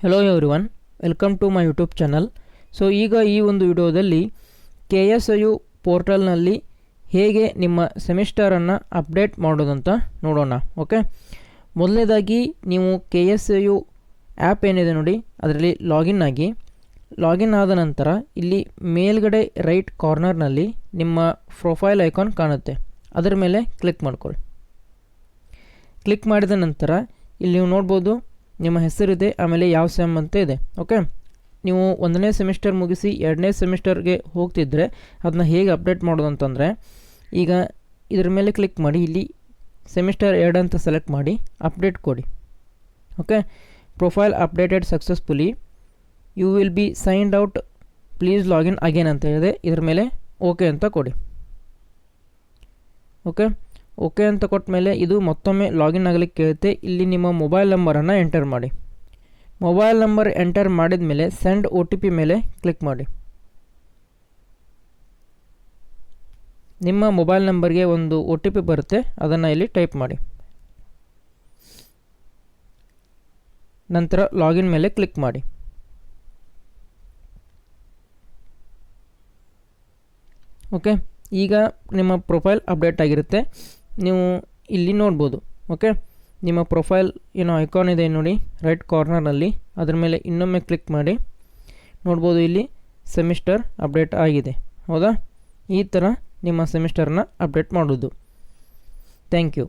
Hello everyone, welcome to my YouTube channel. So ಈಗ ಈ ಒಂದು ವಿಡಿಯೋದಲ್ಲಿ KSIU ಪೋರ್ಟಲ್ನಲ್ಲಿ ಹೇಗೆ ನಿಮ್ಮ ಸೆಮಿಸ್ಟರನ್ನು ಅಪ್ಡೇಟ್ ಮಾಡೋದಂತ ನೋಡೋಣ. ಓಕೆ, ಮೊದಲನೇದಾಗಿ ನೀವು KSIU ಆ್ಯಪ್ ಏನಿದೆ ನೋಡಿ, ಅದರಲ್ಲಿ ಲಾಗಿನ್ ಆಗಿ. ಲಾಗಿನ್ ಆದ ನಂತರ ಇಲ್ಲಿ ಮೇಲ್ಗಡೆ ರೈಟ್ ಕಾರ್ನರ್ನಲ್ಲಿ ನಿಮ್ಮ ಪ್ರೊಫೈಲ್ ಐಕಾನ್ ಕಾಣುತ್ತೆ, ಅದರ ಮೇಲೆ ಕ್ಲಿಕ್ ಮಾಡ್ಕೊಳ್ಳಿ. ಕ್ಲಿಕ್ ಮಾಡಿದ ನಂತರ ಇಲ್ಲಿ ನೀವು ನೋಡ್ಬೋದು ನಿಮ್ಮ ಹೆಸರಿದೆ, ಆಮೇಲೆ ಯಾವ ಸೆಮ್ ಅಂತ ಇದೆ. ಓಕೆ, ನೀವು 1ನೇ ಸೆಮಿಸ್ಟರ್ ಮುಗಿಸಿ 2ನೇ ಸೆಮಿಸ್ಟರ್ಗೆ ಹೋಗ್ತಿದ್ರೆ ಅದನ್ನ ಹೇಗೆ ಅಪ್ಡೇಟ್ ಮಾಡೋದು ಅಂತಂದರೆ, ಈಗ ಇದರ ಮೇಲೆ ಕ್ಲಿಕ್ ಮಾಡಿ, ಇಲ್ಲಿ ಸೆಮಿಸ್ಟರ್ 2 ಅಂತ ಸೆಲೆಕ್ಟ್ ಮಾಡಿ ಅಪ್ಡೇಟ್ ಕೊಡಿ. Okay, profile updated successfully, you will be signed out, please login again ಅಂತ ಇದೆ. ಇದರ ಮೇಲೆ ಓಕೆ ಅಂತ ಕೊಡಿ. ಓಕೆ ಅಂತ ಕೊಟ್ಟ ಮೇಲೆ ಇದು ಮತ್ತೊಮ್ಮೆ ಲಾಗಿನ್ ಆಗಲಿಕ್ಕೆ ಕೇಳುತ್ತೆ. ಇಲ್ಲಿ ನಿಮ್ಮ ಮೊಬೈಲ್ ನಂಬರನ್ನು ಎಂಟರ್ ಮಾಡಿ. ಮೊಬೈಲ್ ನಂಬರ್ ಎಂಟರ್ ಮಾಡಿದ ಮೇಲೆ ಸೆಂಡ್ OTP ಮೇಲೆ ಕ್ಲಿಕ್ ಮಾಡಿ. ನಿಮ್ಮ ಮೊಬೈಲ್ ನಂಬರ್ಗೆ ಒಂದು OTP ಬರುತ್ತೆ, ಅದನ್ನು ಇಲ್ಲಿ ಟೈಪ್ ಮಾಡಿ. ನಂತರ ಲಾಗಿನ್ ಮೇಲೆ ಕ್ಲಿಕ್ ಮಾಡಿ. ಓಕೆ, ಈಗ ನಿಮ್ಮ ಪ್ರೊಫೈಲ್ ಅಪ್ಡೇಟ್ ಆಗಿರುತ್ತೆ. ನೀವು ಇಲ್ಲಿ ನೋಡ್ಬೋದು. ಓಕೆ, ನಿಮ್ಮ ಪ್ರೊಫೈಲ್ ಏನೋ ಐಕಾನ್ ಇದೆ ನೋಡಿ ರೈಟ್ ಕಾರ್ನರ್ನಲ್ಲಿ, ಅದರ ಮೇಲೆ ಇನ್ನೊಮ್ಮೆ ಕ್ಲಿಕ್ ಮಾಡಿ. ನೋಡ್ಬೋದು ಇಲ್ಲಿ ಸೆಮಿಸ್ಟರ್ ಅಪ್ಡೇಟ್ ಆಗಿದೆ. ಹೌದಾ, ಈ ಥರ ನಿಮ್ಮ ಸೆಮಿಸ್ಟರ್ನ ಅಪ್ಡೇಟ್ ಮಾಡೋದು. Thank you.